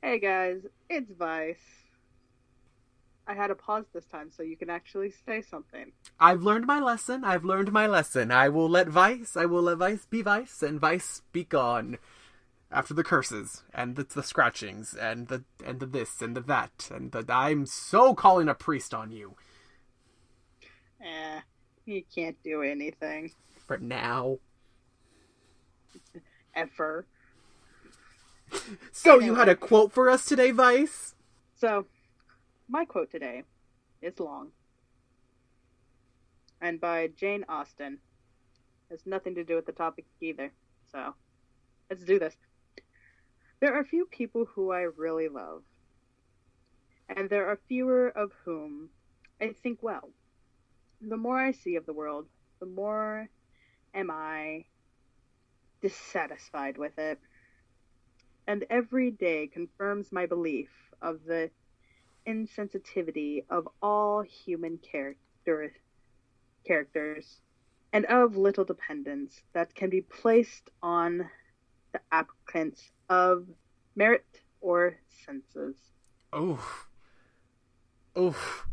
Hey guys, it's Vice. I had to pause this time so you can actually say something. I've learned my lesson. I've learned my lesson. I will let Vice be Vice, and Vice be gone. After the curses, and the scratchings, and the this, and the that, and the I'm so calling a priest on you. You can't do anything. For now. Ever. So you had Anyway, a quote for us today, Vice? so my quote today is long and by Jane Austen. Has nothing to do with the topic either. So let's do this. There are few people who I really love, and there are fewer of whom I think well. The more I see of the world, the more am I dissatisfied with it, and every day confirms my belief of the insensitivity of all human characters and of little dependence that can be placed on the applicants of merit or senses. Oh, oh,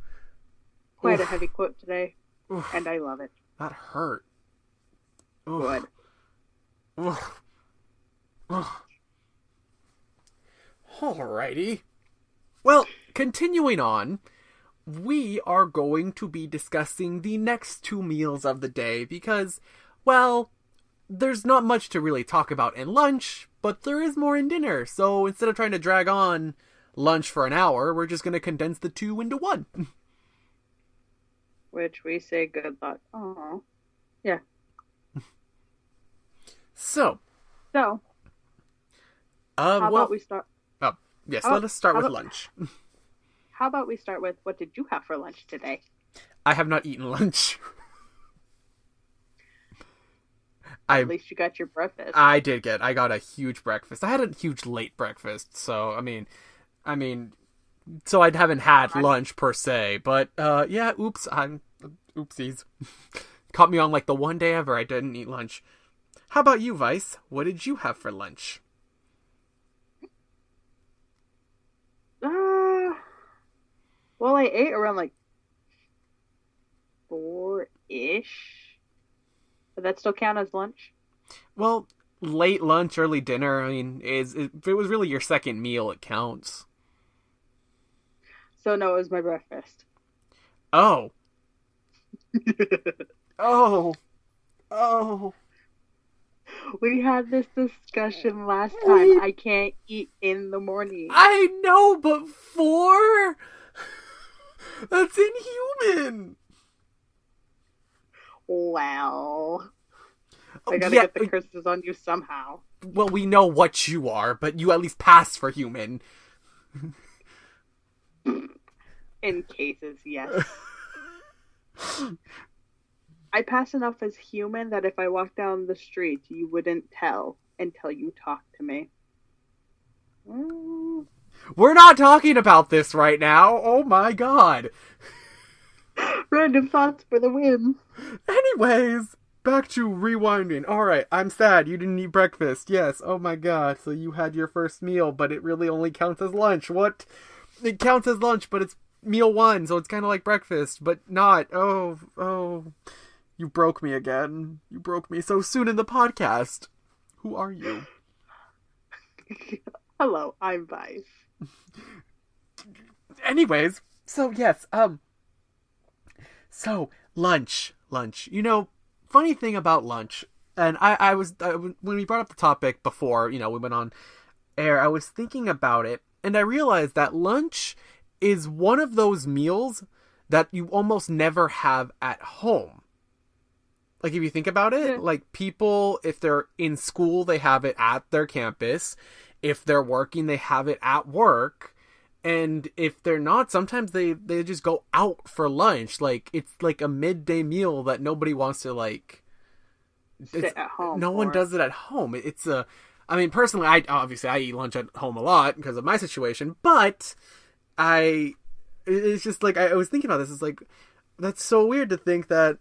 Quite a oh, heavy quote today, oh. and I love it. That hurt. Good. Oh, oh, oh. Alrighty. Well, continuing on, we are going to be discussing the next two meals of the day because, well, there's not much to really talk about in lunch, but there is more in dinner. So instead of trying to drag on lunch for an hour, we're just going to condense the two into one. Which we say good luck. Oh, yeah. So, So, how well, about we start? oh, yes, How let about, us start how with about, lunch. how about we start with what did you have for lunch today? I have not eaten lunch. At I least you got your breakfast. I got a huge breakfast. I had a huge late breakfast, so I mean, so I haven't had God. lunch per se, but yeah, oopsies. Caught me on like the one day ever I didn't eat lunch. How about you, Vice? What did you have for lunch? Uh, well, I ate around like 4-ish. But that still count as lunch? Well, late lunch, early dinner. I mean, if it was really your second meal, it counts. So no, it was my breakfast. Oh, oh, oh. We had this discussion last time. We I can't eat in the morning. I know, but four? That's inhuman. Wow. I Oh, gotta yeah, get the curses on you somehow. well, we know what you are, but you at least pass for human. In cases, yes. I pass enough as human that if I walk down the street, you wouldn't tell until you talk to me. Mm. We're not talking about this right now. Oh my god. Random thoughts for the win. Anyways, back to rewinding. Alright, I'm sad you didn't eat breakfast. Yes, oh my god. So you had your first meal, but it really only counts as lunch. What? It counts as lunch, but it's meal one, so it's kind of like breakfast, but not. Oh, oh. You broke me again. You broke me so soon in the podcast. Who are you? Hello, I'm Vice. Anyways, so yes, so lunch. You know, funny thing about lunch, and when we brought up the topic before, we went on air, I was thinking about it, and I realized that lunch is one of those meals that you almost never have at home. Like, if you think about it, Yeah. like, people, if they're in school, they have it at their campus. If they're working, they have it at work. And if they're not, sometimes they just go out for lunch. Like, it's like a midday meal that nobody wants to, like, it's, Sit at home no one for. does it at home. I mean, personally, I eat lunch at home a lot because of my situation, but it's just like, I was thinking about this. It's like, that's so weird to think that,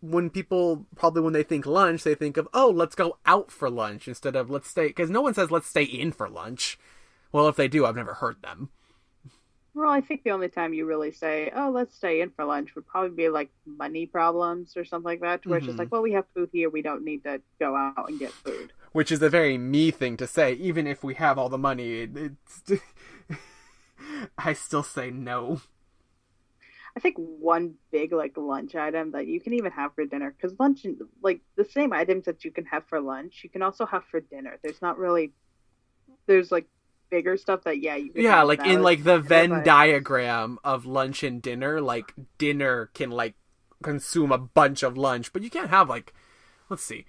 when people, probably when they think lunch, they think of, oh, let's go out for lunch instead of let's stay, because no one says let's stay in for lunch. Well, if they do, I've never heard them. Well, I think the only time you really say, "Oh, let's stay in for lunch," would probably be like money problems or something like that, where it's just Mm-hmm. like, "Well, we have food here. We don't need to go out and get food." Which is a very me thing to say. Even if we have all the money, it's I still say no. I think one big like lunch item that you can even have for dinner, because lunch, like the same items that you can have for lunch, you can also have for dinner. There's like bigger stuff that you could Yeah, have like in salads like the for dinner, Venn but diagram of lunch and dinner, like dinner can like consume a bunch of lunch, but you can't have like, let's see.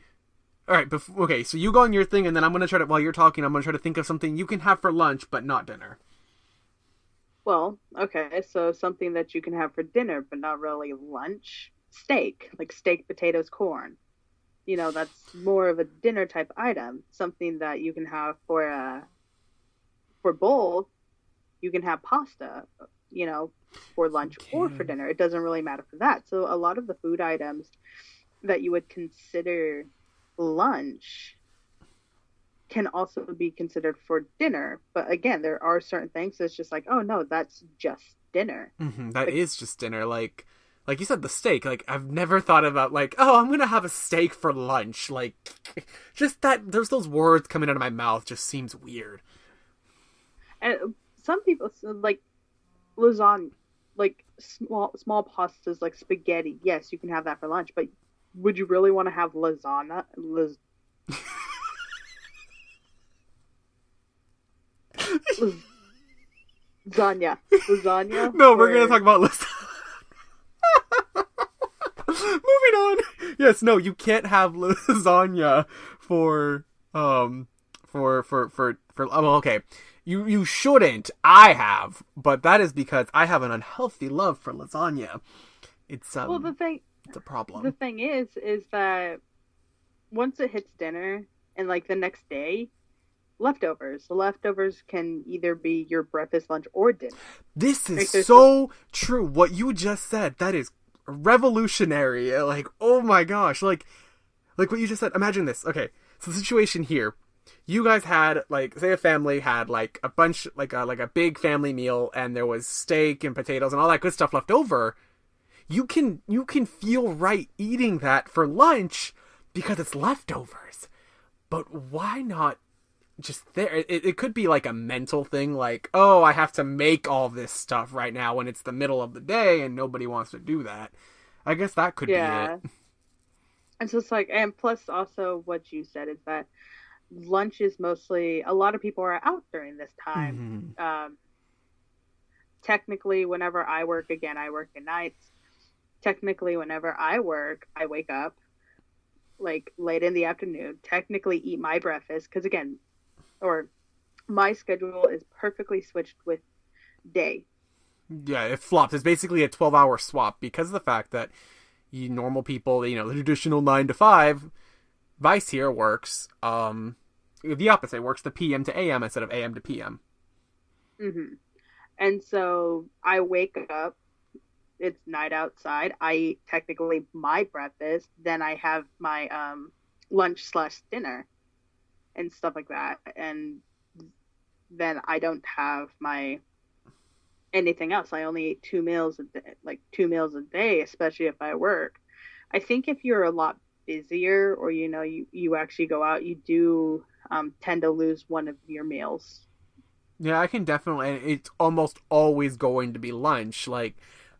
All right, okay, so you go on your thing, and then I'm gonna try to, while you're talking, I'm gonna try to think of something you can have for lunch but not dinner. well, okay, so something that you can have for dinner but not really lunch, steak, like steak, potatoes, corn. That's more of a dinner type item. Something that you can have for both. You can have pasta, you know, for lunch or for Okay. dinner. It doesn't really matter for that. So a lot of the food items that you would consider lunch can also be considered for dinner. But again, there are certain things that's just like, oh no, that's just dinner. That Like, is just dinner. Like you said, the steak. Like I've never thought about like, oh, I'm gonna have a steak for lunch. Like, just that. There's those words coming out of my mouth. Just seems weird. and some people like lasagna, like small pastas like spaghetti. Yes, you can have that for lunch, but would you really want to have lasagna, lasagna No, we're gonna for talk about lasagna. Moving on. Yes, no, you can't have lasagna for well, okay. You shouldn't. I have, but that is because I have an unhealthy love for lasagna. It's well it's a the problem. thing is that once it hits dinner and like the next day, the leftovers can either be your breakfast, lunch, or dinner. This is Like there's so true. What you just said, that is revolutionary. Like, oh my gosh. Like what you just said. Imagine this. Okay. So the situation here, you guys had like, say a family had like a bunch, like a big family meal, and there was steak and potatoes and all that good stuff left over. You can feel right eating that for lunch because it's leftovers. But why not just there? It could be like a mental thing, like, oh, I have to make all this stuff right now when it's the middle of the day and nobody wants to do that. I guess that could be it. yeah. And so it's like, and plus also what you said is that lunch is mostly a lot of people are out during this time. Mm-hmm. Technically, whenever I work, again, I work at nights. Technically, whenever I work, I wake up like late in the afternoon, technically eat my breakfast because again, or my schedule is perfectly switched with day. Yeah, it flops. It's basically a 12-hour swap because of the fact that you normal people, the traditional 9 to 5, Vice here works the opposite. It works the PM to AM instead of AM to PM. And so I wake up, it's night outside. I eat technically my breakfast, then I have my lunch slash dinner and stuff like that, and then I don't have my anything else. I only eat 2 meals a day, like 2 meals a day, especially if I work. I think if you're a lot busier or you actually go out, you do tend to lose one of your meals. Yeah, I can definitely. It's almost always going to be lunch. Like,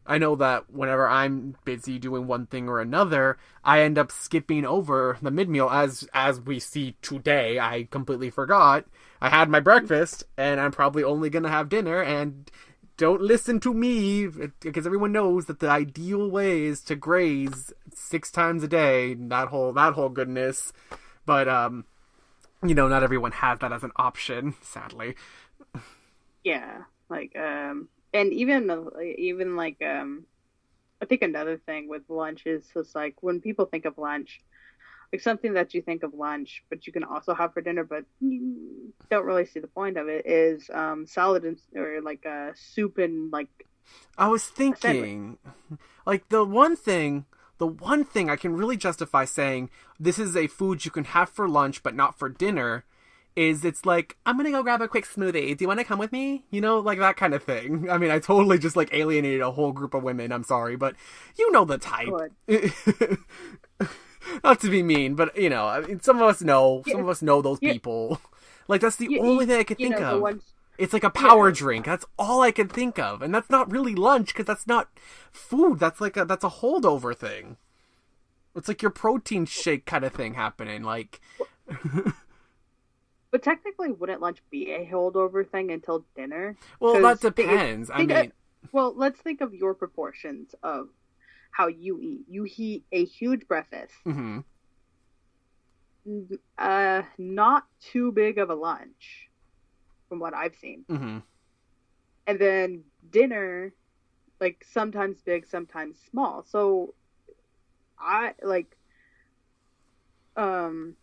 I know that whenever I'm busy doing one thing or another, I end up skipping over the mid meal. As we see today, I completely forgot. I had my breakfast, and I'm probably only gonna have dinner. And don't listen to me, because everyone knows that the ideal way is to graze 6 times a day. That whole goodness. But not everyone has that as an option, sadly. Yeah, like and even like I think another thing with lunch is just like when people think of lunch, like something that you think of lunch, but you can also have for dinner, but you don't really see the point of it is salad or like soup and like I was a sandwich. thinking, like the one thing I can really justify saying this is a food you can have for lunch but not for dinner is it's like, I'm gonna go grab a quick smoothie. Do you want to come with me? You know, like that kind of thing. I mean, I totally just like alienated a whole group of women. I'm sorry, but you know the type. Good. Not to be mean, but you know, I mean, some of us know. Some Yeah, of us know those yeah, people. Like that's the you, only you, thing I could you think know the of. ones. It's like a Yeah, power drink. That's all I can think of, and that's not really lunch because that's not food. That's a holdover thing. It's like your protein shake kind of thing happening. Like, but technically, wouldn't lunch be a holdover thing until dinner? well, that Because depends. I think of, mean, well, let's think of your proportions of how you eat. You eat a huge breakfast, mm-hmm, not too big of a lunch, from what I've seen, mm-hmm. and then dinner, like sometimes big, sometimes small. So I like um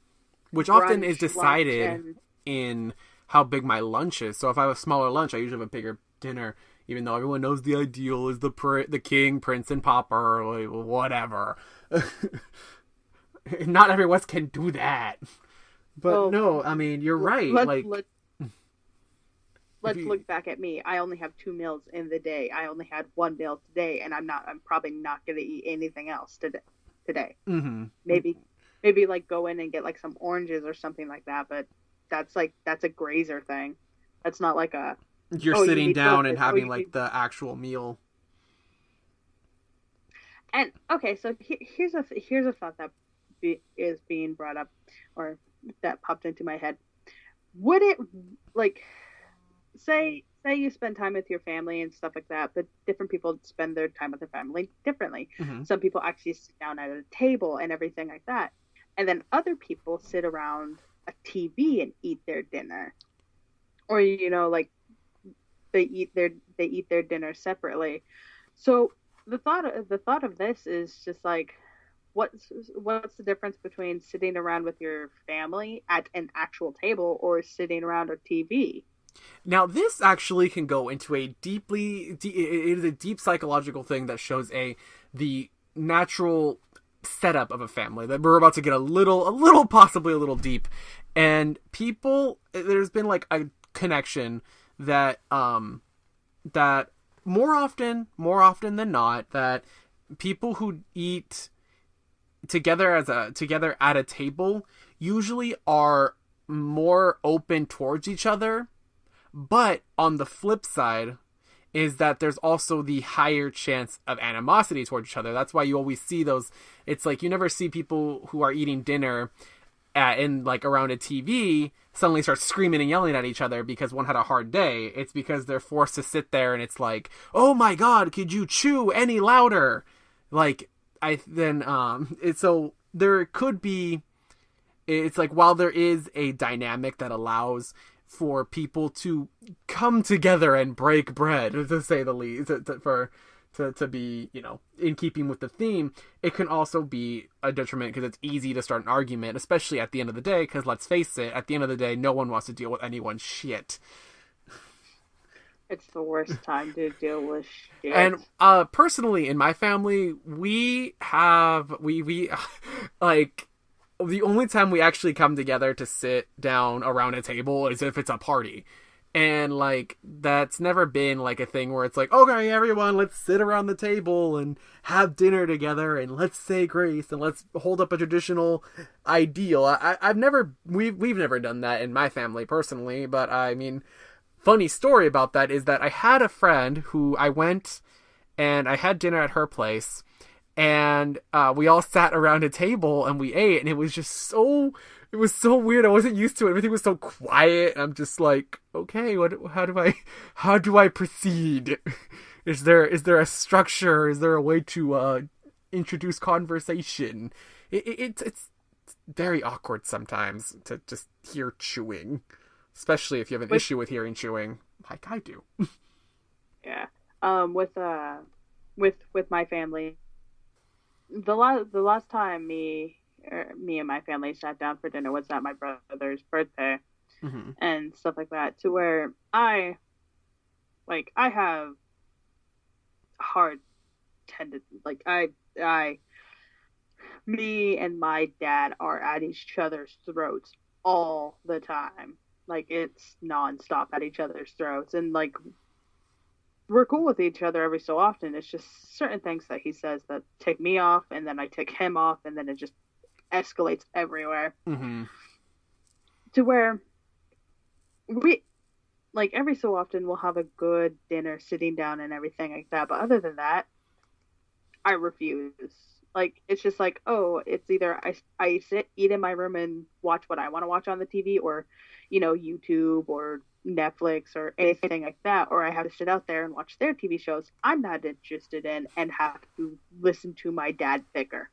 Which often is brunch, lunch, decided and in how big my lunch is. So if I have a smaller lunch, I usually have a bigger dinner. Even though everyone knows the ideal is the king, prince, and pauper, like, whatever. Not everyone can do that. But well, no, I mean you're right. let's Like let if let's you, look back at me. I only have 2 meals in the day. I only had 1 meal today, and I'm probably not going to eat anything else today. mm-hmm. Maybe like go in and get like some oranges or something like that, but that's a grazer thing. That's not like a, You're oh, you sitting need down and focus. Oh, having you like need. the actual meal. And okay, so here's a thought that is being brought up, or that popped into my head. Would it, like, say you spend time with your family and stuff like that, but different people spend their time with their family differently. Mm-hmm. Some people actually sit down at a table and everything like that, and then other people sit around a TV and eat their dinner, or like they eat their dinner separately. So the thought of this is just like, what's the difference between sitting around with your family at an actual table or sitting around a TV? Now, this actually can go into it is a deep psychological thing that shows the natural setup of a family. That we're about to get possibly a little deep, and there's been like a connection that that more often than not, that people who eat together together at a table usually are more open towards each other. But on the flip side is that there's also the higher chance of animosity towards each other. That's why you always see those. It's like you never see people who are eating dinner in like around a TV suddenly start screaming and yelling at each other because one had a hard day. It's because they're forced to sit there and it's like, oh my god, could you chew any louder? Like so there could be. It's like, while there is a dynamic that allows for people to come together and break bread, to say the least, to be, in keeping with the theme, it can also be a detriment because it's easy to start an argument, especially at the end of the day, because let's face it, at the end of the day, no one wants to deal with anyone's shit. It's the worst time to deal with shit. And personally, in my family, we like, the only time we actually come together to sit down around a table is if it's a party. And, like, that's never been, like, a thing where it's like, okay, everyone, let's sit around the table and have dinner together and let's say grace and let's hold up a traditional ideal. We've never done that in my family personally, but I mean, funny story about that is that I had a friend who I went and I had dinner at her place, and we all sat around a table and we ate, and it was so weird. I wasn't used to it. Everything was so quiet, and I'm just like, okay, how do I proceed? Is there a structure? Is there a way to introduce conversation? It's very awkward sometimes to just hear chewing, especially if you have an issue with hearing chewing, like I do. Yeah. With my family, the last time me and my family sat down for dinner was at my brother's birthday, Mm-hmm. and stuff like that, to where I have hard tendencies. Like, me and my dad are at each other's throats all the time. Like, it's nonstop at each other's throats. And, like, we're cool with each other every so often. It's just certain things that he says that tick me off, and then I tick him off, and then it just escalates everywhere. Mm-hmm. To where we, like, every so often we'll have a good dinner sitting down and everything like that. But other than that, I refuse. Like, it's just like, oh, it's either I sit, eat in my room and watch what I want to watch on the TV, or, YouTube or Netflix or anything like that, or I have to sit out there and watch their TV shows I'm not interested in and have to listen to my dad bicker.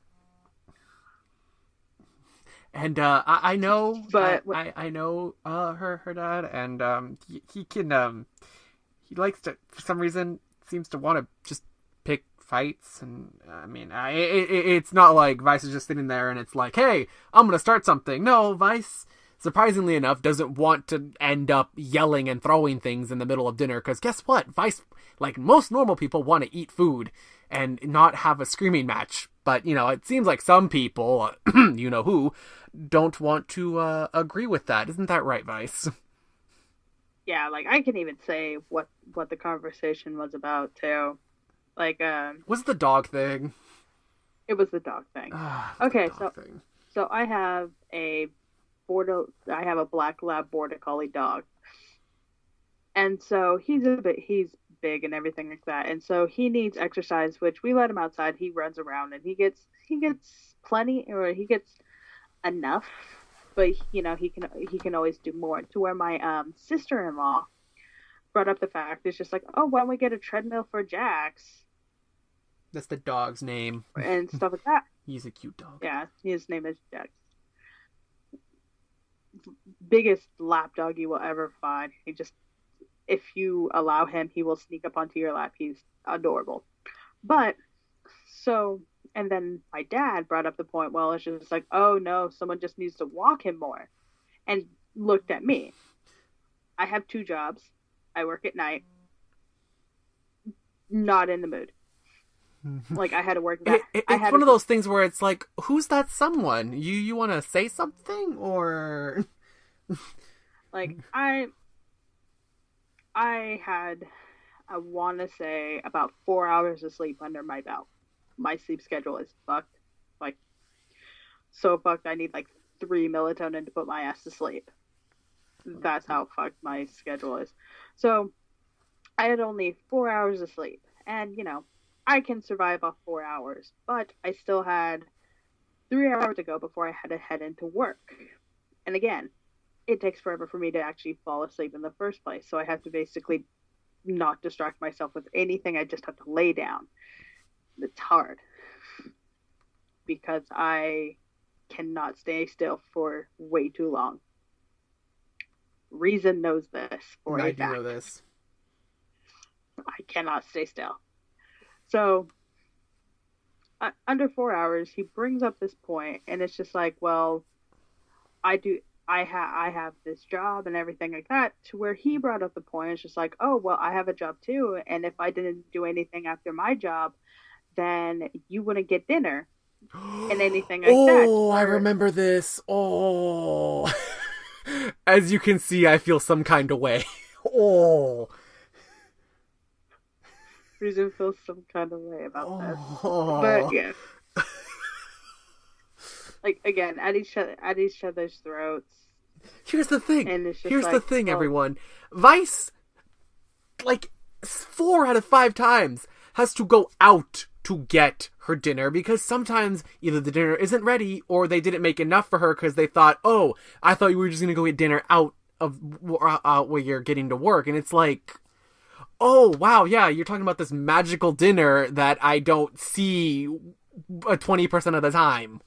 And I know, But I know her dad, and he can he likes to, for some reason, seems to want to just pick fights. And I mean, it's not like Vice is just sitting there and it's like, hey, I'm gonna start something. No, Vice, surprisingly enough, doesn't want to end up yelling and throwing things in the middle of dinner, because guess what? Vice, like most normal people, want to eat food and not have a screaming match. But, it seems like some people, who, don't want to agree with that. Isn't that right, Vice? yeah, like, I can even say what the conversation was about, too. Like, Was it the dog thing? it was the dog thing. Okay, so I have a black lab border collie dog. And so he's big and everything like that. And so he needs exercise, which we let him outside. He runs around and he gets plenty, or he gets enough, but he can always do more. To where my sister-in-law brought up the fact, it's just like, oh, why don't we get a treadmill for Jax? That's the dog's name. And stuff like that. He's a cute dog. Yeah, his name is Jax. Biggest lap dog you will ever find. If you allow him, he will sneak up onto your lap. He's adorable. But, and then my dad brought up the point, well, it's just like, oh no, someone just needs to walk him more. And looked at me. I have 2 jobs. I work at night. Not in the mood. Like, I had to work that. It's one of those things where it's like, who's that someone? You want to say something, or? Like, I want to say about 4 hours of sleep under my belt. My sleep schedule is fucked. Like, so fucked, I need like 3 melatonin to put my ass to sleep. That's how fucked my schedule is. So, I had only 4 hours of sleep. And, I can survive off 4 hours. But I still had 3 hours to go before I had to head into work. And again, it takes forever for me to actually fall asleep in the first place. So I have to basically not distract myself with anything. I just have to lay down. It's hard. Because I cannot stay still for way too long. Reason knows this. I do know this. I cannot stay still. So, under 4 hours, he brings up this point, and it's just like, well, I have this job and everything like that, to where he brought up the point, it's just like, oh, well, I have a job too, and if I didn't do anything after my job, then you wouldn't get dinner, and anything like that. Oh, I remember this. Oh. As you can see, I feel some kind of way. Oh. Reason feels some kind of way about this. But yeah. Like, again, at each other's throats. Here's the thing. Here's the thing, everyone. Vice, like, 4 out of 5 times has to go out to get her dinner, because sometimes either the dinner isn't ready or they didn't make enough for her because they thought, oh, I thought you were just going to go get dinner out of where you're getting to work. And it's like, oh, wow, yeah, you're talking about this magical dinner that I don't see 20% of the time.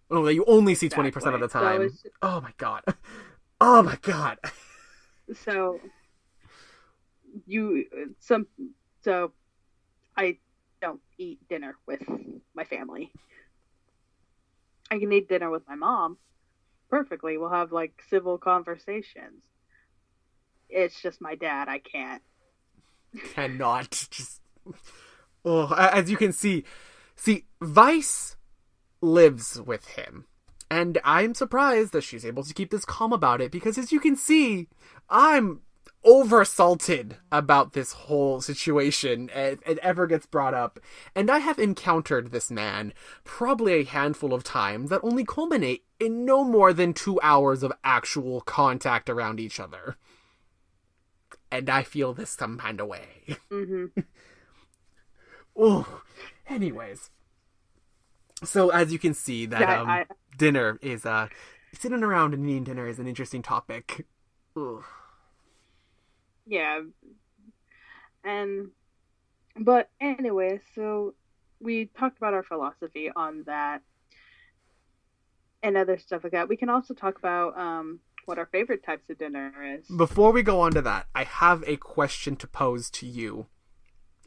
Oh, that you only see 20% of the time. Oh my god. Oh my god. So I don't eat dinner with my family. I can eat dinner with my mom perfectly. We'll have like civil conversations. It's just my dad. I can't. Cannot. Just. Oh, as you can see, Vice lives with him. And I'm surprised that she's able to keep this calm about it, because as you can see, I'm oversalted about this whole situation. It ever gets brought up. And I have encountered this man probably a handful of times that only culminate in no more than 2 hours of actual contact around each other. And I feel this some kind of way. Mm-hmm. Oh, anyways. So as you can see, that dinner is sitting around and eating dinner is an interesting topic. Ugh. Yeah. But anyway, so we talked about our philosophy on that and other stuff like that. We can also talk about what our favorite types of dinner is. Before we go on to that, I have a question to pose to you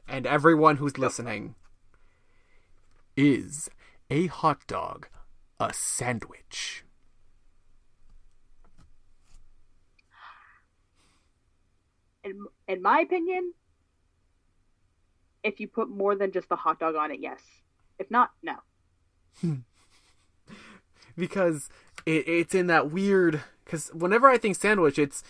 and everyone who's listening. Is a hot dog a sandwich? In my opinion, if you put more than just the hot dog on it, yes. If not, no. Because it's in that weird... Because whenever I think sandwich, it's,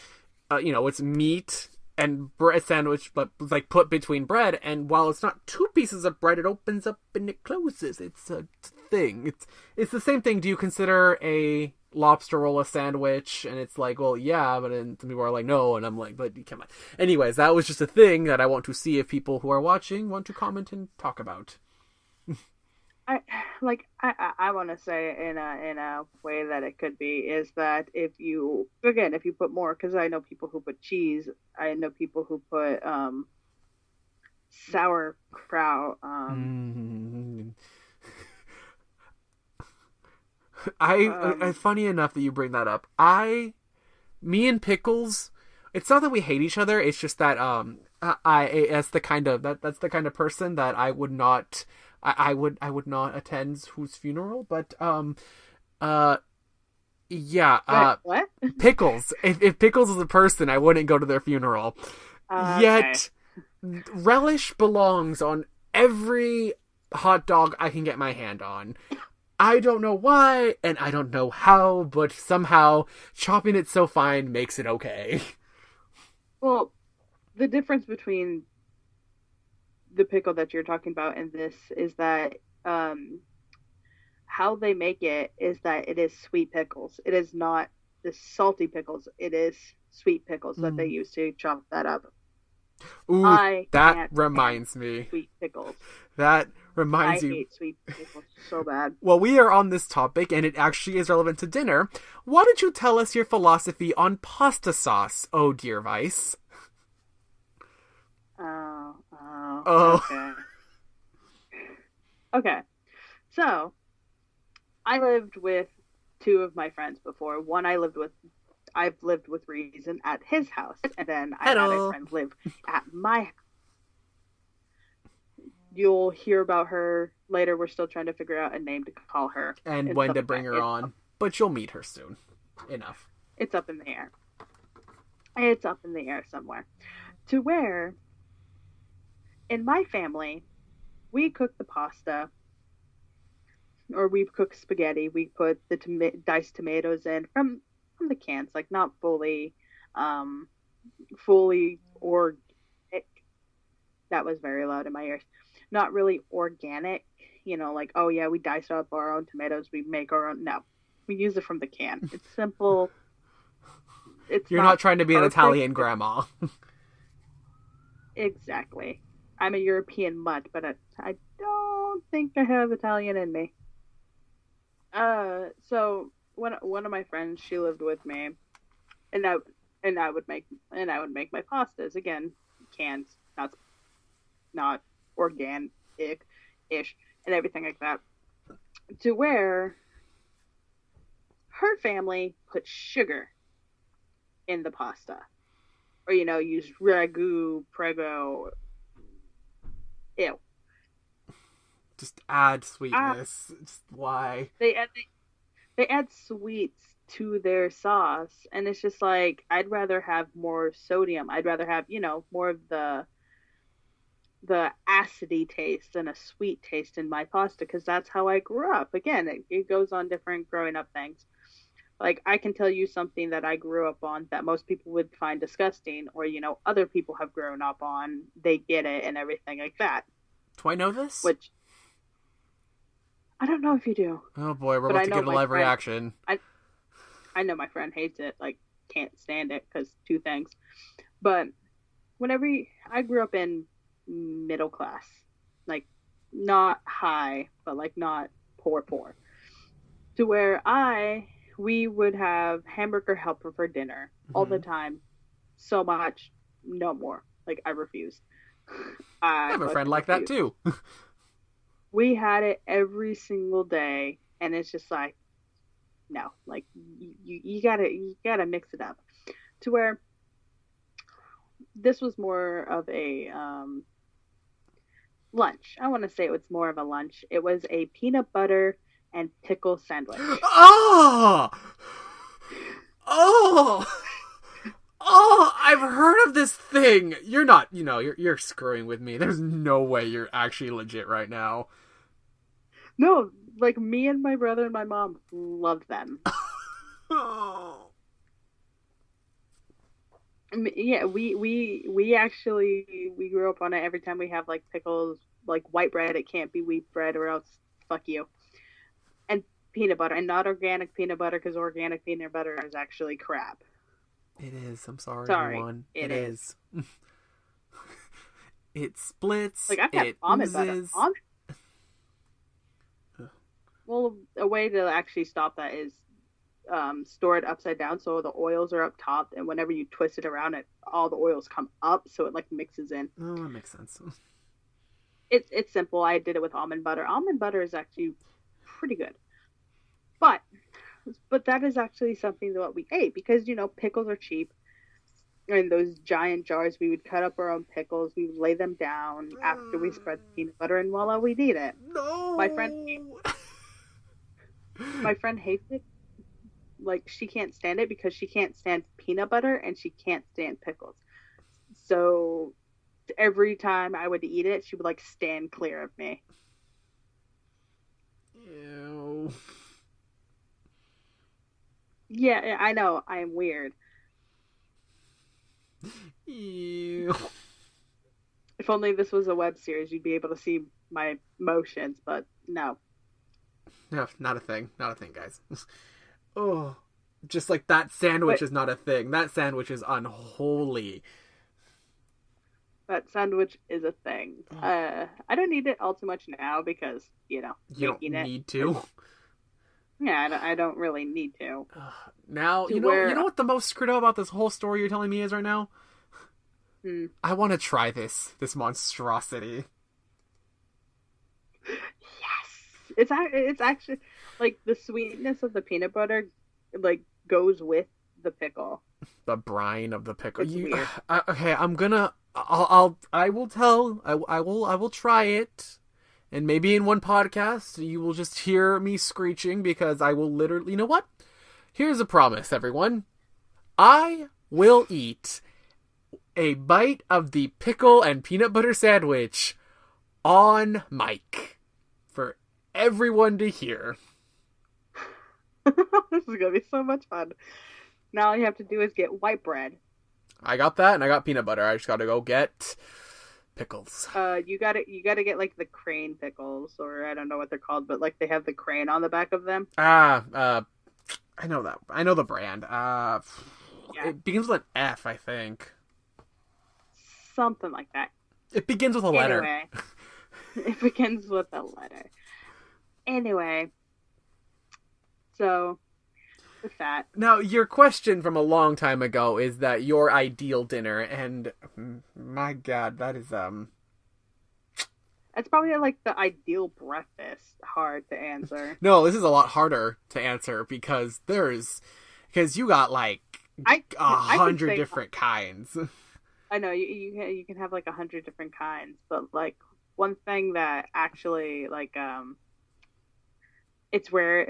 it's meat and bread sandwich, but like put between bread. And while it's not two pieces of bread, it opens up and it closes. It's a thing. It's the same thing. Do you consider a lobster roll a sandwich? And it's like, well, yeah, but then some people are like, no, and I'm like, but come on. Anyways, that was just a thing that I want to see if people who are watching want to comment and talk about. I want to say in a way that it could be is that if you put more, because I know people who put cheese, I know people who put sauerkraut. Funny enough that you bring that up. Me and Pickles, it's not that we hate each other. It's just that that's the kind of person that I would not attend whose funeral. But what? Pickles. If Pickles is a person, I wouldn't go to their funeral. Yet, relish belongs on every hot dog I can get my hand on. I don't know why, and I don't know how, but somehow chopping it so fine makes it okay. Well, the difference between the pickle that you're talking about and this is that how they make it is that it is sweet pickles. It is not the salty pickles. It is sweet pickles that they use to chop that up. Ooh, that reminds me. Sweet pickles. That reminds you. I hate sweet pickles so bad. Well, we are on this topic, and it actually is relevant to dinner. Why don't you tell us your philosophy on pasta sauce, oh dear Vice? Oh. Okay. So, I lived with two of my friends before. One I've lived with Reason at his house, and then I had a friend live at my house. You'll hear about her later. We're still trying to figure out a name to call her. And when to bring her on. But you'll meet her soon. Enough. It's up in the air. It's up in the air somewhere. To where, in my family, we cook the pasta, or we cook spaghetti. We put the diced tomatoes in from the cans, like not fully organic. That was very loud in my ears. Not really organic, like, oh yeah, we dice up our own tomatoes, we make our own. No, we use it from the can. It's simple. You're not trying to be perfect. An Italian grandma. Exactly. I'm a European mutt, but I don't think I have Italian in me. So one of my friends, she lived with me, and I would make my pastas, again, cans, not organic-ish, and everything like that. To where her family put sugar in the pasta, or use ragu, prego. Ew. Just add sweetness. Just why? They add sweets to their sauce, and it's just like, I'd rather have more sodium. I'd rather have more of the the acidy taste and a sweet taste in my pasta because that's how I grew up. Again, it goes on different growing up things. Like, I can tell you something that I grew up on that most people would find disgusting, or, other people have grown up on. They get it and everything like that. Do I know this? Which, I don't know if you do. Oh boy, we're about to get a live reaction. I know my friend hates it, like, can't stand it because two things. But I grew up in middle class, like, not high, but, like, not poor, to where we would have hamburger helper for dinner all the time. So much, no more. Like, I refuse. I have a friend like that too. We had it every single day, and it's just like, no, like you gotta mix it up to where this was more of a lunch. I want to say it was more of a lunch. It was a peanut butter and pickle sandwich. Oh! I've heard of this thing. You're not, you're screwing with me. There's no way you're actually legit right now. No, like, me and my brother and my mom love them. Oh. Yeah, we actually, we grew up on it. Every time we have, like, pickles, like, white bread, it can't be wheat bread or else fuck you. And peanut butter, and not organic peanut butter, because organic peanut butter is actually crap. It is. I'm sorry, everyone. It is. It splits. Like, I've had almond butter. Well, a way to actually stop that is store it upside down so the oils are up top, and whenever you twist it around, all the oils come up, so it, like, mixes in. Oh, that makes sense. It's simple. I did it with almond butter. Almond butter is actually pretty good. But that is actually something that we ate because, pickles are cheap. In those giant jars, we would cut up our own pickles. We would lay them down after we spread the peanut butter, and voila, we'd eat it. No! My friend hates it. Like, she can't stand it because she can't stand peanut butter and she can't stand pickles. So every time I would eat it, she would, like, stand clear of me. Ew. Yeah, I know. I am weird. Ew. If only this was a web series, you'd be able to see my motions, but no. No, not a thing. Not a thing, guys. Oh, just like that sandwich is not a thing. That sandwich is unholy. That sandwich is a thing. I don't eat it all too much now because, you don't need to. Yeah, I don't really need to. Now, you know what the most screwed up about this whole story you're telling me is right now? I want to try this monstrosity. Yes! It's actually, like, the sweetness of the peanut butter, like, goes with the pickle. The brine of the pickle. It's weird. Okay, I will try it. And maybe in one podcast, you will just hear me screeching because I will literally... You know what? Here's a promise, everyone. I will eat a bite of the pickle and peanut butter sandwich on mic for everyone to hear. This is going to be so much fun. Now all you have to do is get white bread. I got that, and I got peanut butter. I just got to go get... pickles. You gotta get, like, the crane pickles, or I don't know what they're called, but, like, they have the crane on the back of them. I know that. I know the brand. Yeah. It begins with an F, I think. Something like that. It begins with a letter. Anyway, it begins with a letter. Anyway, so with that. Now, your question from a long time ago is that your ideal dinner, and my God, that is It's probably, like, the ideal breakfast. Hard to answer. No, this is a lot harder to answer because you got, like, 100 different kinds. I know you can have, like, 100 different kinds, but, like, one thing that actually, like, it's rare.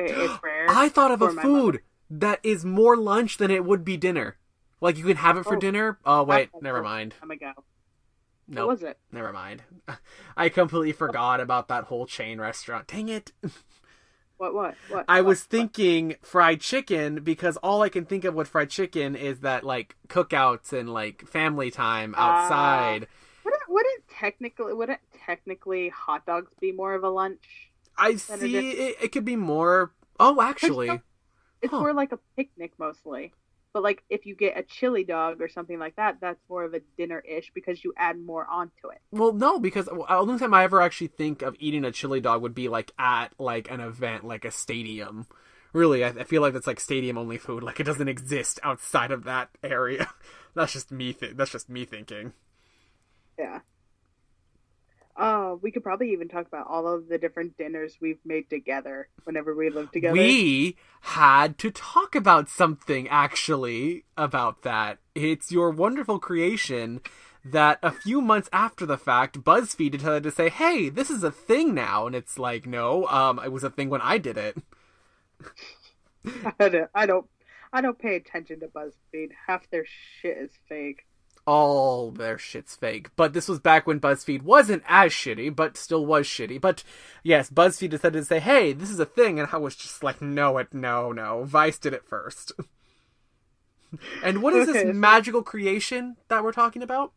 I thought of a food that is more lunch than it would be dinner. Like, you can have it for dinner. Oh wait, never mind. I'm gonna go. What Nope. was it? Never mind. I completely forgot about that whole chain restaurant. Dang it. What? I was thinking fried chicken because all I can think of with fried chicken is that, like, cookouts and, like, family time outside. Wouldn't technically hot dogs be more of a lunch? I see it could be more... Oh, actually. It's more like a picnic mostly. But, like, if you get a chili dog or something like that, that's more of a dinner-ish because you add more onto it. Well, no, because the only time I ever actually think of eating a chili dog would be, like, at, like, an event, like a stadium. Really, I feel like that's, like, stadium-only food. Like, it doesn't exist outside of that area. That's just me thinking. Yeah. We could probably even talk about all of the different dinners we've made together whenever we lived together. We had to talk about something, actually, about that. It's your wonderful creation that a few months after the fact, BuzzFeed decided to say, hey, this is a thing now. And it's like, no, it was a thing when I did it. I don't pay attention to BuzzFeed. Half their shit is fake. All their shit's fake. But this was back when BuzzFeed wasn't as shitty, but still was shitty. But yes, BuzzFeed decided to say, hey, this is a thing. And I was just like, no. Vice did it first. And what is this magical creation that we're talking about?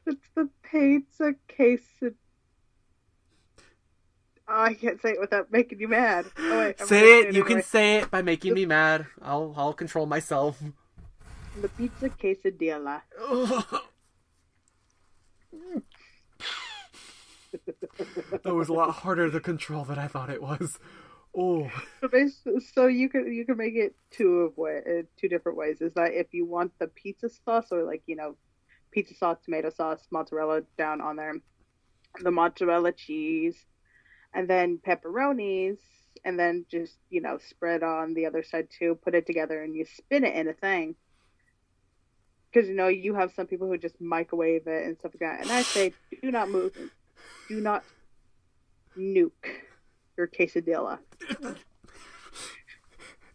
It's the pizza quesadilla. Oh, I can't say it without making you mad. Oh, wait, say it. You can say it by making me mad. I'll control myself. The pizza quesadilla. That was a lot harder to control than I thought it was. Oh. So you can make it two different ways. Is that if you want the pizza sauce or, like, pizza sauce, tomato sauce, mozzarella down on there, the mozzarella cheese, and then pepperonis, and then just spread on the other side too. Put it together and you spin it in a thing. Because, you have some people who just microwave it and stuff like that. And I say, do not nuke your quesadilla.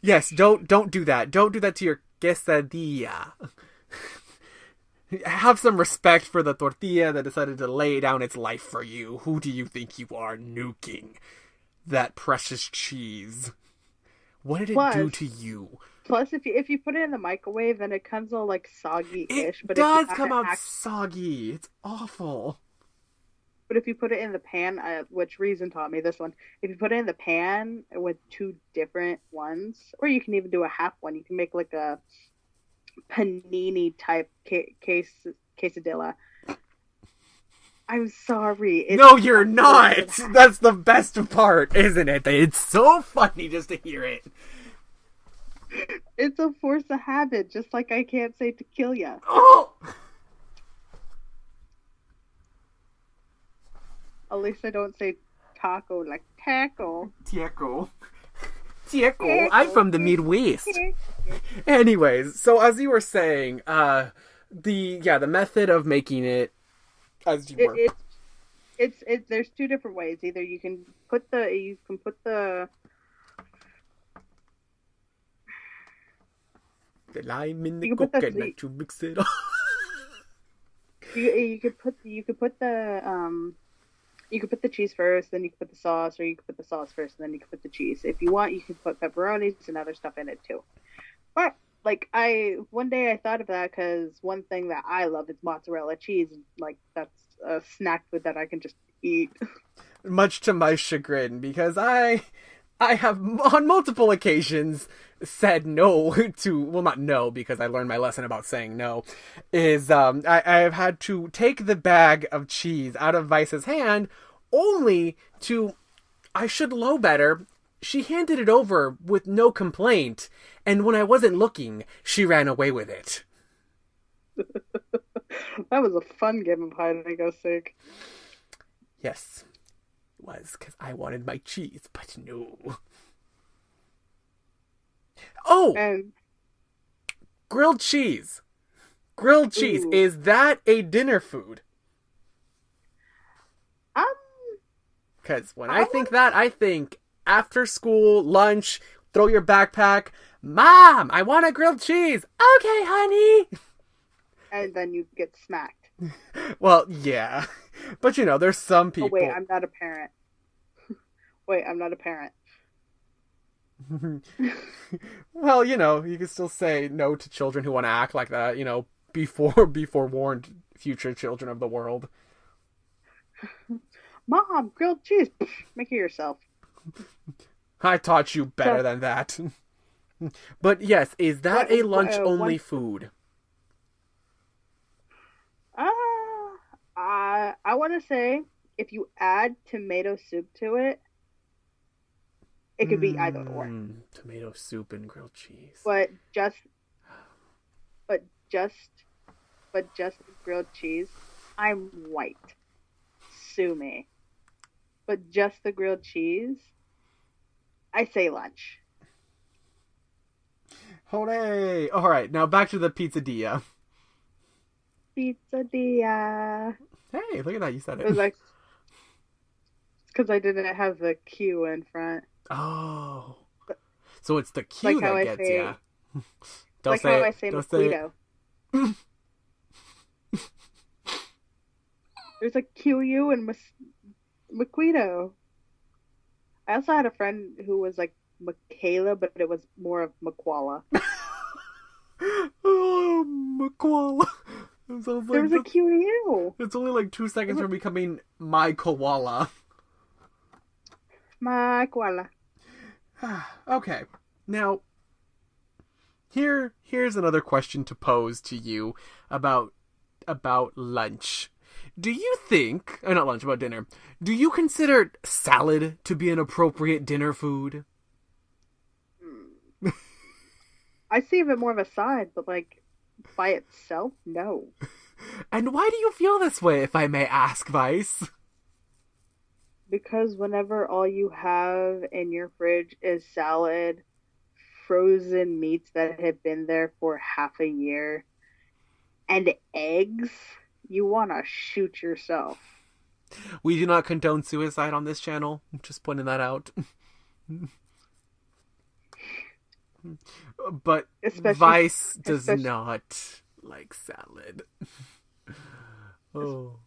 Yes, don't do that. Don't do that to your quesadilla. Have some respect for the tortilla that decided to lay down its life for you. Who do you think you are nuking? That precious cheese. What did it do to you? Plus, if you put it in the microwave, then it comes all, like, soggy-ish. It does come out soggy. It's awful. But if you put it in the pan, which Reason taught me this one, if you put it in the pan with two different ones, or you can even do a half one, you can make, like, a panini-type quesadilla. I'm sorry. No, you're not! That's the best part, isn't it? It's so funny just to hear it. It's a force of habit, just like I can't say tequila. Oh! At least I don't say taco like taco. Taco. I'm from the Midwest. Anyways, so as you were saying, the method of making it as you were. There's two different ways. Either you can put the lime in the coconut to mix it up. You could put the cheese first, then you can put the sauce, or you can put the sauce first, and then you can put the cheese. If you want, you can put pepperonis and other stuff in it too. But like one day I thought of that because one thing that I love is mozzarella cheese. Like that's a snack food that I can just eat. Much to my chagrin, because I have on multiple occasions said no to, well, not no, because I learned my lesson about saying no, is I have had to take the bag of cheese out of Vice's hand, only to, I should know better, she handed it over with no complaint, and when I wasn't looking, she ran away with it. That was a fun game of hide and go seek. Yes, it was, because I wanted my cheese, but no. Oh! And grilled cheese. Grilled cheese. Ooh. Is that a dinner food? Because when I think that, I think after school, lunch, throw your backpack. Mom, I want a grilled cheese. Okay, honey. And then you get smacked. Well, yeah. But there's some Oh wait, people. I'm not a parent. Wait, I'm not a parent. Well, you can still say no to children who want to act like that, before warned future children of the world. Mom, grilled cheese. Make it yourself. I taught you better So, than that. But yes, is that a lunch only one. food? Uh, I want to say if you add tomato soup to it, it could be either or. Tomato soup and grilled cheese. But just, but just, but just grilled cheese. I'm white. Sue me. But just the grilled cheese. I say lunch. Hooray! All right, now back to the pizzadilla. Pizzadilla. Hey, look at that! You said It was it. like because I didn't have the Q in front. Oh, so it's the Like Q how that I gets say, ya. Don't like say how it. I say Don't say it. mosquito. There's a QU in mosquito. I also had a friend who was like Michaela, but it was more of Maquala. Oh, McKoala. It sounds There like was a QU. it's only like 2 seconds from becoming my koala. Maquala. Okay, now here's another question to pose to you about lunch. Do you think, not lunch, about dinner? Do you consider salad to be an appropriate dinner food? I see it more of a side, but like by itself, no. And why do you feel this way, if I may ask, Vice? Because whenever all you have in your fridge is salad, frozen meats that have been there for half a year, and eggs, you want to shoot yourself. We do not condone suicide on this channel. Just pointing that out. But Vice does not like salad. Oh.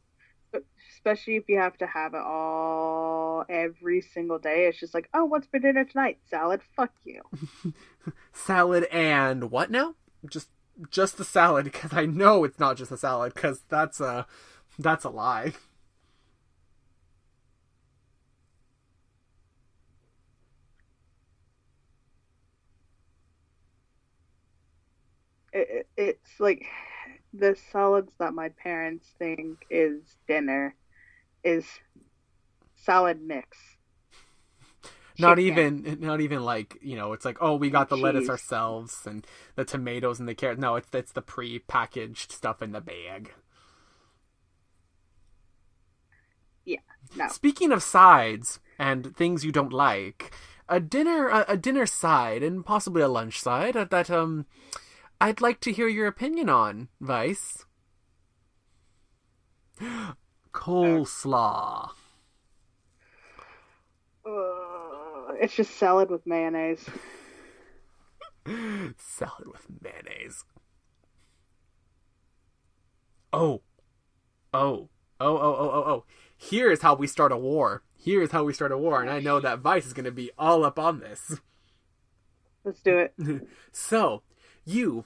Especially if you have to have it all every single day. It's just like, oh, what's for dinner tonight? Salad? Fuck you. Salad and what now? Just the salad, because I know it's not just a salad, because that's a lie. It's like the salads that my parents think is dinner is salad mix. Not Chicken even like, it's like, oh, we got the lettuce cheese. ourselves and the tomatoes and the carrots. No, it's the pre-packaged stuff in the bag. Yeah, no. Speaking of sides and things you don't like, a dinner side and possibly a lunch side that I'd like to hear your opinion on, Vice. Coleslaw. It's just salad with mayonnaise. Salad with mayonnaise. Oh. Oh. Oh, oh, oh, oh, oh. Here is how we start a war. Here is how we start a war, and I know that Vice is going to be all up on this. Let's do it. So,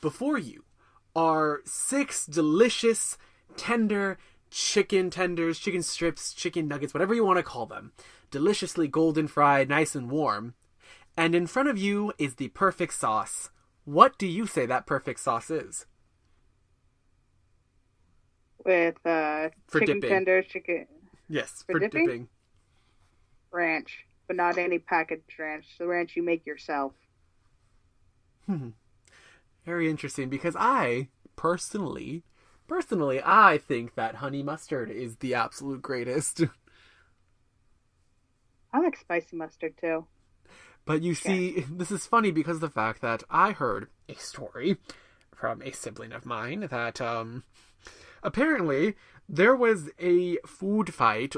before you, are 6 delicious, tender chicken tenders, chicken strips, chicken nuggets, whatever you want to call them. Deliciously golden fried, nice and warm. And in front of you is the perfect sauce. What do you say that perfect sauce is? With For chicken dipping. tenders, chicken Yes, For for dipping? dipping. ranch, but not any packaged ranch. The ranch you make yourself. Very interesting, because I, personally, I think that honey mustard is the absolute greatest. I like spicy mustard too. But you see, this is funny because of the fact that I heard a story from a sibling of mine that, apparently, There was a food fight,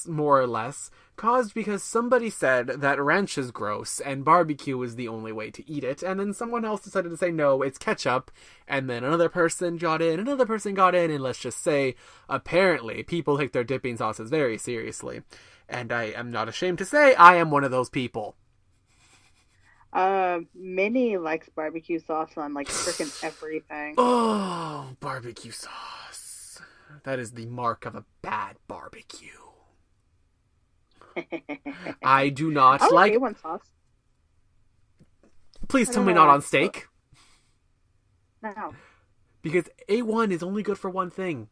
more or less, caused because somebody said that ranch is gross and barbecue is the only way to eat it, and then someone else decided to say no, it's ketchup, and then another person got in, and let's just say, apparently, people take their dipping sauces very seriously. And I am not ashamed to say I am one of those people. Minnie likes barbecue sauce on like freaking everything. Oh, barbecue sauce. That is the mark of a bad barbecue. I do not like A1 sauce. Please tell me not on steak. steak. No. Because A1 is only good for one thing.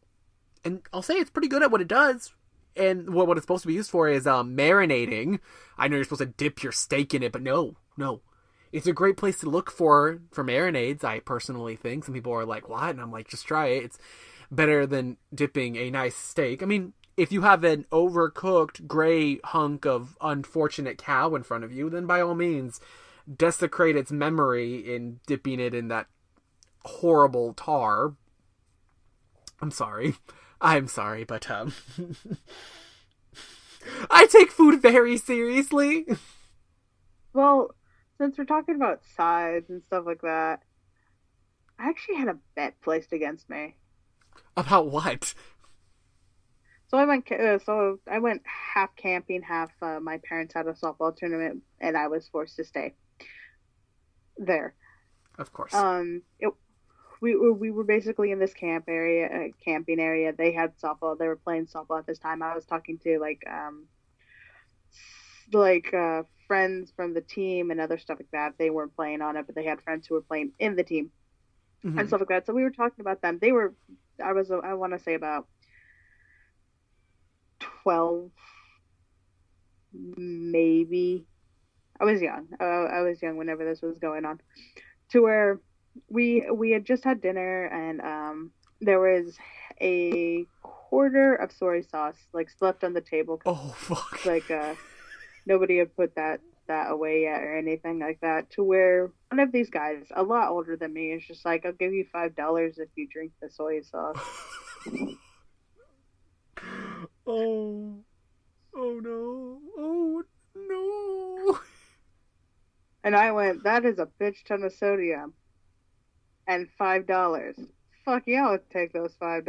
And I'll say it's pretty good at what it does. And what it's supposed to be used for is marinating. I know you're supposed to dip your steak in it, but no. It's a great place to look for marinades, I personally think. Some people are like, what? And I'm like, just try it. It's better than dipping a nice steak. I mean, if you have an overcooked gray hunk of unfortunate cow in front of you, then by all means, desecrate its memory in dipping it in that horrible tar. I'm sorry, but I take food very seriously. Well, since we're talking about sides and stuff like that, I actually had a bet placed against me. About what? So I went half camping, half my parents had a softball tournament, and I was forced to stay there. Of course. We were basically in this camping area. They had softball. They were playing softball at this time. I was talking to friends from the team and other stuff like that. They weren't playing on it, but they had friends who were playing in the team and stuff like that. So we were talking about them. I want to say about 12, maybe. I was young. I was young whenever this was going on. To where we had just had dinner and there was a quarter of soy sauce left on the table. Oh fuck! Nobody had put that away yet or anything like that. To where one of these guys, a lot older than me, is just like, "I'll give you $5 if you drink the soy sauce." Oh no! Oh no! And I went, "That is a bitch ton of sodium." And $5. Fuck yeah, I'll take those $5.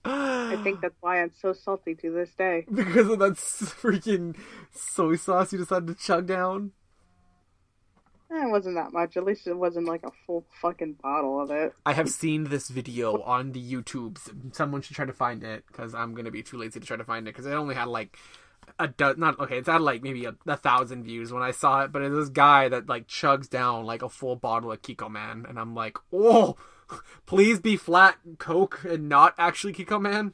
I think that's why I'm so salty to this day. Because of that freaking soy sauce you decided to chug down? It wasn't that much. At least it wasn't like a full fucking bottle of it. I have seen this video on the YouTubes. Someone should try to find it, because I'm going to be too lazy to try to find it, because it only had it's had maybe 1,000 views when I saw it, but it's this guy that chugs down a full bottle of Kiko Man, and I'm like, oh, please be flat Coke and not actually Kiko Man.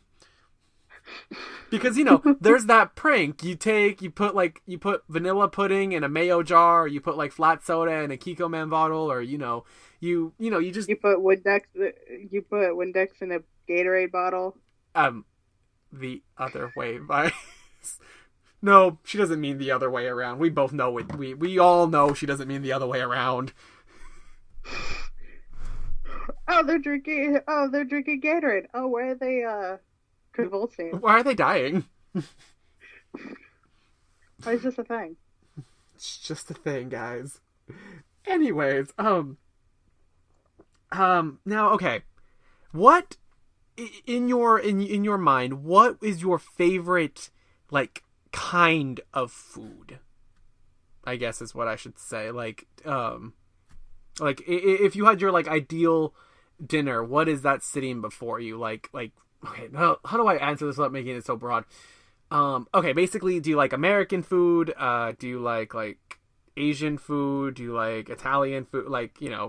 Because there's that prank you put vanilla pudding in a mayo jar, or you put flat soda in a Kiko Man bottle, or you put Windex in a Gatorade bottle. The other way, by no, she doesn't mean the other way around. We both know it. We all know she doesn't mean the other way around. They're drinking Gatorade. Oh, why are they convulsing? Why are they dying? Why is this a thing? It's just a thing, guys. Anyways, now, okay. What in your mind, what is your favorite kind of food? I guess is what I should say. If you had your ideal dinner, what is that sitting before you? Okay, how do I answer this without making it so broad? Okay, basically, do you like American food? Do you like Asian food? Do you like Italian food?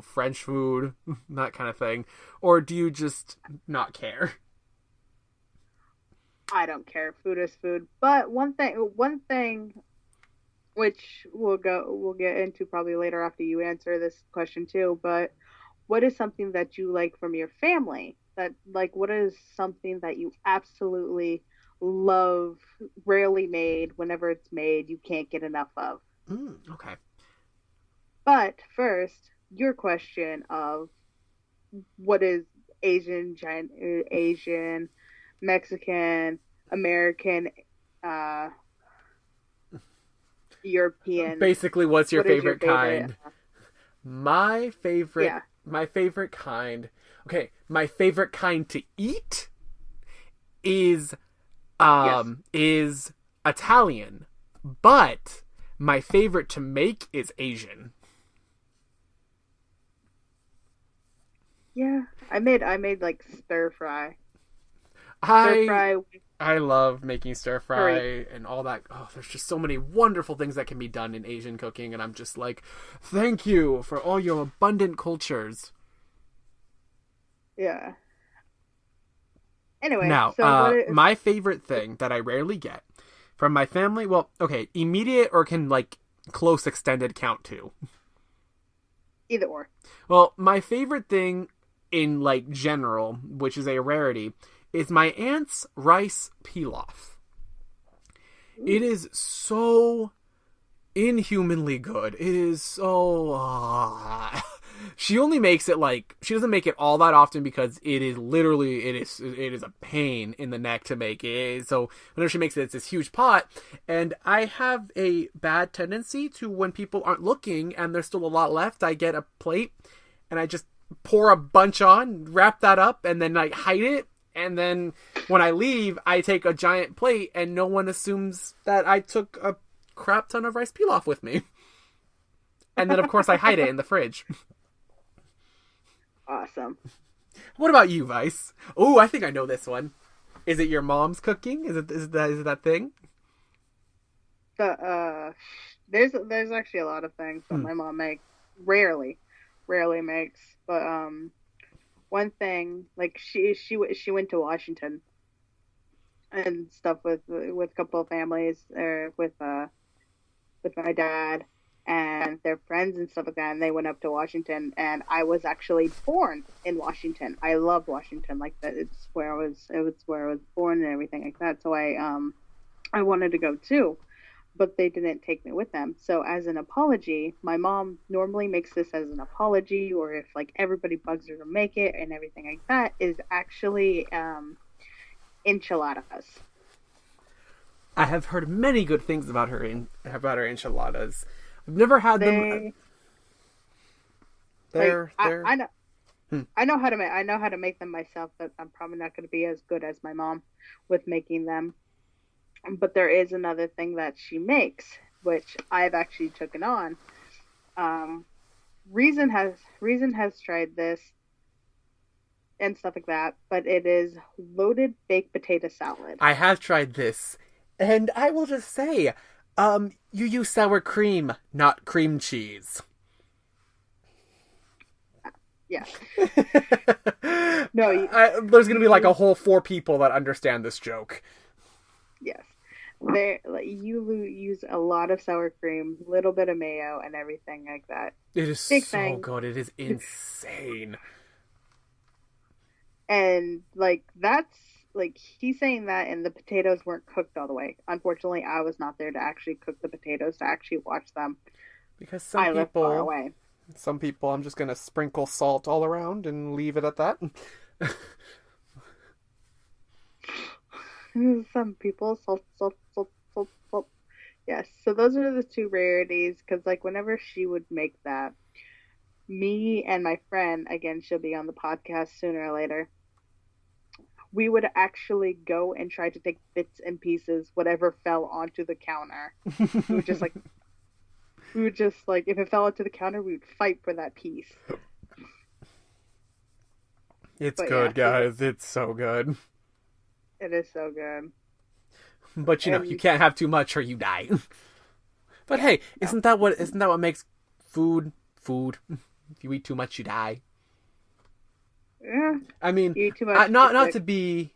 French food, that kind of thing? Or do you just not care? I don't care. Food is food. But one thing which we'll get into probably later after you answer this question too, but what is something that you like from your family? What is something that you absolutely love, rarely made, whenever it's made, you can't get enough of? Okay. But first, your question of what is Asian, Mexican, American, uh, European. Basically, what's your What is your favorite favorite? kind? My favorite, Yeah. my favorite kind. Okay, my favorite kind to eat is Yes. is Italian, but my favorite to make is Asian. Yeah. I made like stir fry. Stir I fry I love making stir curry. fry and all that. Oh, there's just so many wonderful things that can be done in Asian cooking, and I'm just like, thank you for all your abundant cultures. Yeah. Anyway, Now, so what is my favorite thing that I rarely get from my family, well, okay, immediate or can like close extended count to. either or? Well, my favorite thing in like general, which is a rarity, is my aunt's rice pilaf. It Ooh. is so inhumanly good. It is so. She only makes it like she doesn't make it all that often because it is literally it is a pain in the neck to make it. So whenever she makes it, it's this huge pot, and I have a bad tendency to when people aren't looking and there's still a lot left, I get a plate and I just pour a bunch on, wrap that up, and then I hide it. And then when I leave, I take a giant plate, and no one assumes that I took a crap ton of rice pilaf with me. And then, of course, I hide it in the fridge. Awesome. What about you, Vice? Oh, I think I know this one. Is it your mom's cooking? Is it that thing? The there's actually a lot of things that Hmm. my mom makes. Rarely makes, but one thing like she went to Washington and stuff with a couple of families or with my dad and their friends and stuff like that, and they went up to Washington, and I was actually born in Washington. I love Washington, like that. It was where I was born and everything like that. So I wanted to go too, but they didn't take me with them. So as an apology, my mom normally makes this as an apology, or if like everybody bugs her to make it and everything like that, is actually enchiladas. I have heard many good things about her enchiladas. I've never had them. They like They're I know hmm. I know how to make them myself, but I'm probably not going to be as good as my mom with making them. But there is another thing that she makes, which I've actually taken on. Um, Reason has tried this and stuff like that, but it is loaded baked potato salad. I have tried this, and I will just say, you use sour cream, not cream cheese. Yes. No, There's gonna be like a whole 4 people that understand this joke. yes. There, like, use a lot of sour cream, little bit of mayo, and everything like that. It is Big so thing. good. It is insane. And like that's like he's saying that, and the potatoes weren't cooked all the way. Unfortunately, I was not there to actually cook the potatoes to actually watch them. Because I live far away. some people, I'm just gonna sprinkle salt all around and leave it at that. Some people salt. Yes, so those are the two rarities. Because like whenever she would make that, me and my friend, again, she'll be on the podcast sooner or later, we would actually go and try to take bits and pieces, whatever fell onto the counter. We would just like, if it fell onto the counter, we would fight for that piece. It's But good, yeah, guys. It's so good. it is so good. But you And can't have too much or you die. But hey, no, isn't that what makes food food? If you eat too much, you die. yeah, I mean, you eat too much. not to be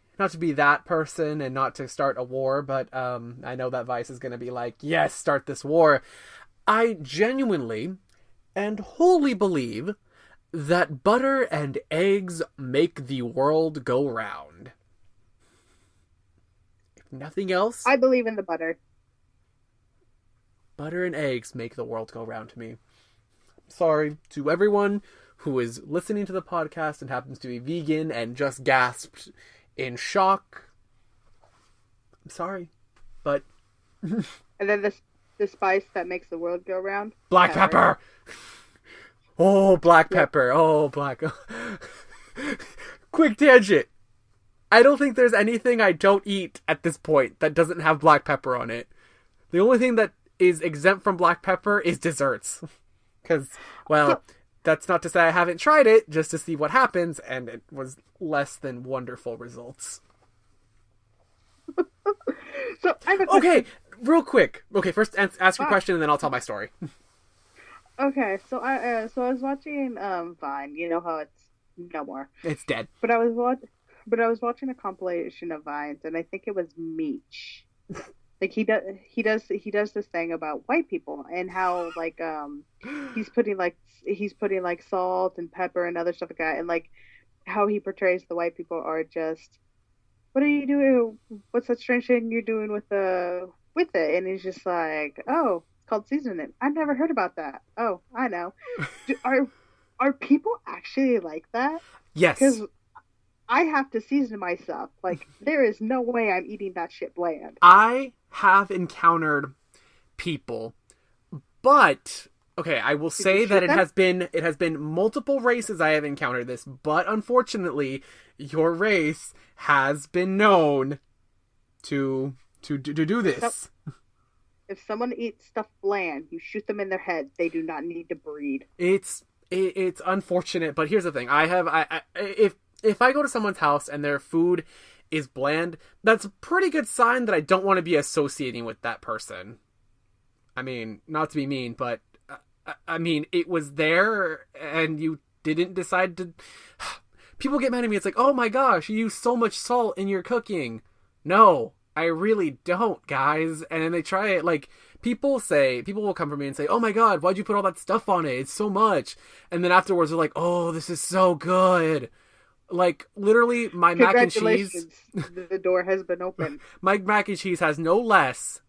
that person and not to start a war, but I know that Vice is going to be like, yes, start this war. I genuinely and wholly believe that butter and eggs make the world go round. If nothing else, I believe in the butter. butter and eggs make the world go round to me. Sorry to everyone who is listening to the podcast and happens to be vegan and just gasped in shock, I'm sorry, but... And then the spice that makes the world go round? Black pepper! Oh, black pepper. Oh, black... Quick tangent. I don't think there's anything I don't eat at this point that doesn't have black pepper on it. The only thing that is exempt from black pepper is desserts. Because, well, that's not to say I haven't tried it, just to see what happens, and it was less than wonderful results. So okay, real quick. Okay, first ask your question, and then I'll tell my story. Okay, so I was watching Vine. You know how it's no more. It's dead. But I was watching a compilation of Vines, and I think it was Meech. Like he does this thing about white people and how like he's putting like salt and pepper and other stuff like that, and like how he portrays the white people are just, what are you doing? What's that strange thing you're doing with it? And he's just like, oh, it's called seasoning. I've never heard about that. Oh, I know. Are people actually like that? Yes. Because I have to season my stuff. Like, there is no way I'm eating that shit bland. I have encountered people, but okay, I will say that it has been multiple races I have encountered this, but unfortunately, your race has been known to do this. If someone eats stuff bland, you shoot them in their head. They do not need to breed. It's unfortunate, but here's the thing: if I go to someone's house and their food is bland, that's a pretty good sign that I don't want to be associating with that person. I mean, not to be mean, but I mean, it was there and you didn't decide to... People get mad at me. It's like, oh my gosh, you use so much salt in your cooking. No, I really don't, guys. And then they try it. Like, people will come for me and say, oh my god, why'd you put all that stuff on it? It's so much. And then afterwards they're like, oh, this is so good. Like, literally, my mac and cheese... The door has been opened. My mac and cheese has no less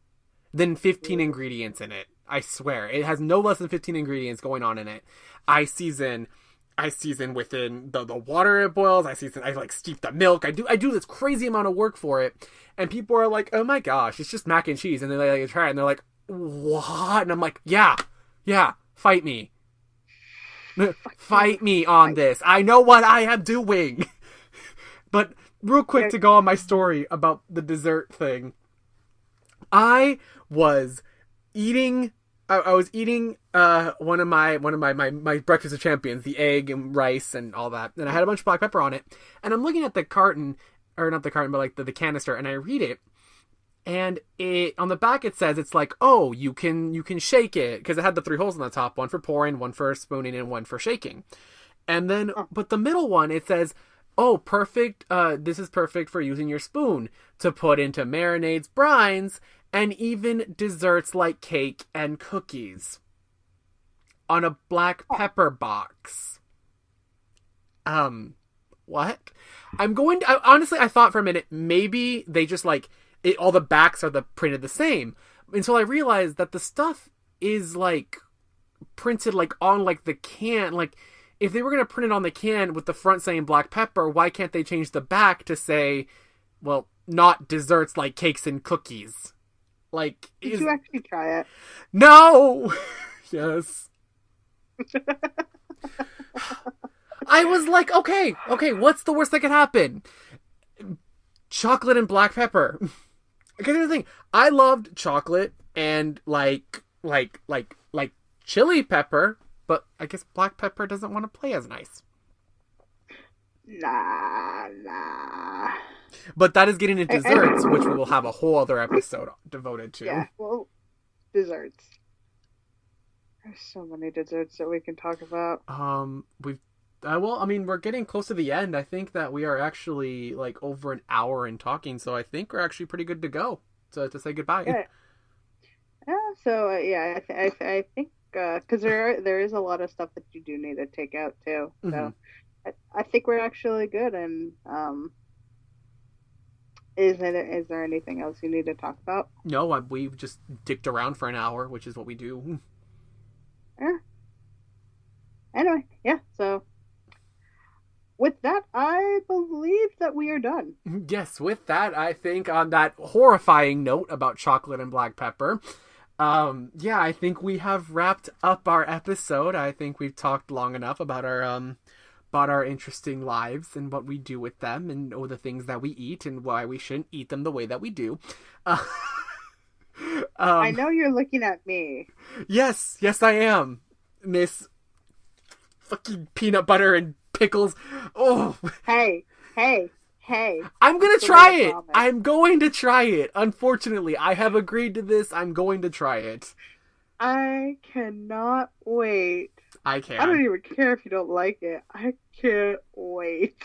than 15 ingredients in it. I swear. It has no less than 15 ingredients going on in it. I season within the water it boils. I steep the milk. I do this crazy amount of work for it. And people are like, oh my gosh, it's just mac and cheese. And then they try it and they're like, what? And I'm like, yeah, fight me. Fight me on this. I know what I am doing. But real quick to go on my story about the dessert thing. I was eating one of my breakfast of champions, the egg and rice and all that. And I had a bunch of black pepper on it. And I'm looking at the carton, or not the carton, but like the canister, and I read it. And on the back it says, it's like, oh, you can shake it, because it had the 3 holes on the top, one for pouring, one for spooning, and one for shaking. And then, but the middle one, it says, oh, perfect, this is perfect for using your spoon to put into marinades, brines, and even desserts like cake and cookies. On a black pepper box. What? Honestly, I thought for a minute, maybe they just like, all the backs are printed the same, until I realized that the stuff is like printed like on like the can. Like, if they were gonna print it on the can with the front saying black pepper, why can't they change the back to say, well, not desserts like cakes and cookies? Like, did you actually try it? No. Yes. I was like, okay, what's the worst that could happen? Chocolate and black pepper. Okay, here's the thing. I loved chocolate and like chili pepper, but I guess black pepper doesn't want to play as nice. Nah. But that is getting into desserts, which we will have a whole other episode devoted to. Yeah, well, desserts. There's so many desserts that we can talk about. We're getting close to the end. I think that we are actually like over an hour in talking, so I think we're actually pretty good to go to say goodbye. Yeah. So I think because there is a lot of stuff that you do need to take out too. So mm-hmm. I think we're actually good. And is there anything else you need to talk about? No, we've just dicked around for an hour, which is what we do. Yeah. Anyway, yeah, so with that, I believe that we are done. Yes, with that, I think on that horrifying note about chocolate and black pepper, yeah, I think we have wrapped up our episode. I think we've talked long enough about our interesting lives and what we do with them and the things that we eat and why we shouldn't eat them the way that we do. Uh, I know you're looking at me. yes, I am, Miss fucking peanut butter and pickles. Oh, hey. I'm gonna try it. I'm going to try it. Unfortunately, I have agreed to this. I'm going to try it. I cannot wait. I can. I don't even care if you don't like it. I can't wait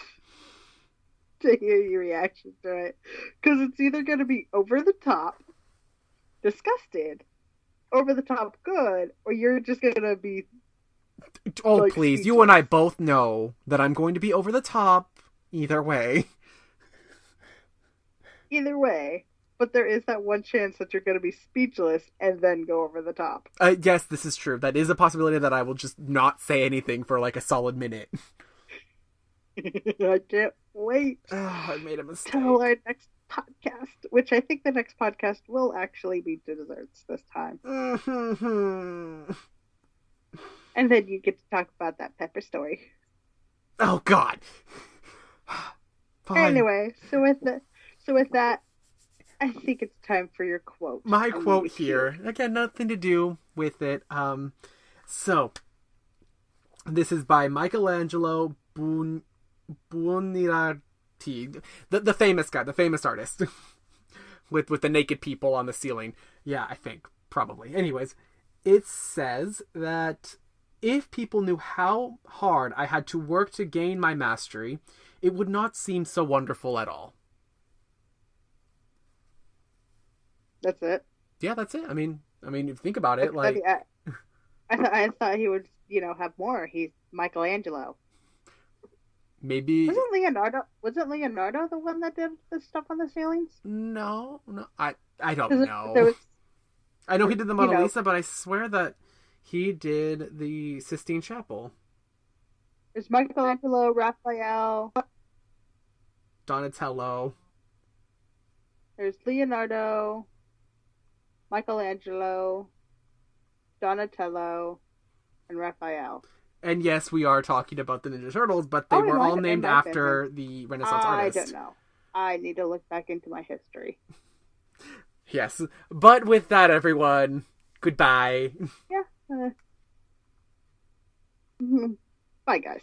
to hear your reaction to it. Because it's either going to be over the top, disgusted, over the top good, or you're just going to be... Oh, like, please. Speechless. You and I both know that I'm going to be over the top either way. Either way. But there is that one chance that you're going to be speechless and then go over the top. Yes, this is true. That is a possibility that I will just not say anything for like a solid minute. I can't wait. I made a mistake. Till our next podcast, which I think the next podcast will actually be desserts this time. And then you get to talk about that pepper story. Oh, God. Fine. Anyway, so with that, I think it's time for your quote. My quote here. Again, nothing to do with it. So, this is by Michelangelo Buonarroti. The famous guy, the famous artist. with the naked people on the ceiling. Yeah, I think. Probably. Anyways, it says that if people knew how hard I had to work to gain my mastery, it would not seem so wonderful at all. That's it. Yeah, that's it. I mean, if you think about it, like I thought he would, have more. He's Michelangelo. Maybe wasn't Leonardo the one that did the stuff on the ceilings? No, I don't know. I know he did the Mona Lisa, but I swear that he did the Sistine Chapel. There's Michelangelo, Raphael, Donatello. There's Leonardo, Michelangelo, Donatello, and Raphael. And yes, we are talking about the Ninja Turtles, but they were all named after the Renaissance artists. I don't know. I need to look back into my history. Yes. But with that, everyone, goodbye. Yeah. Bye, guys.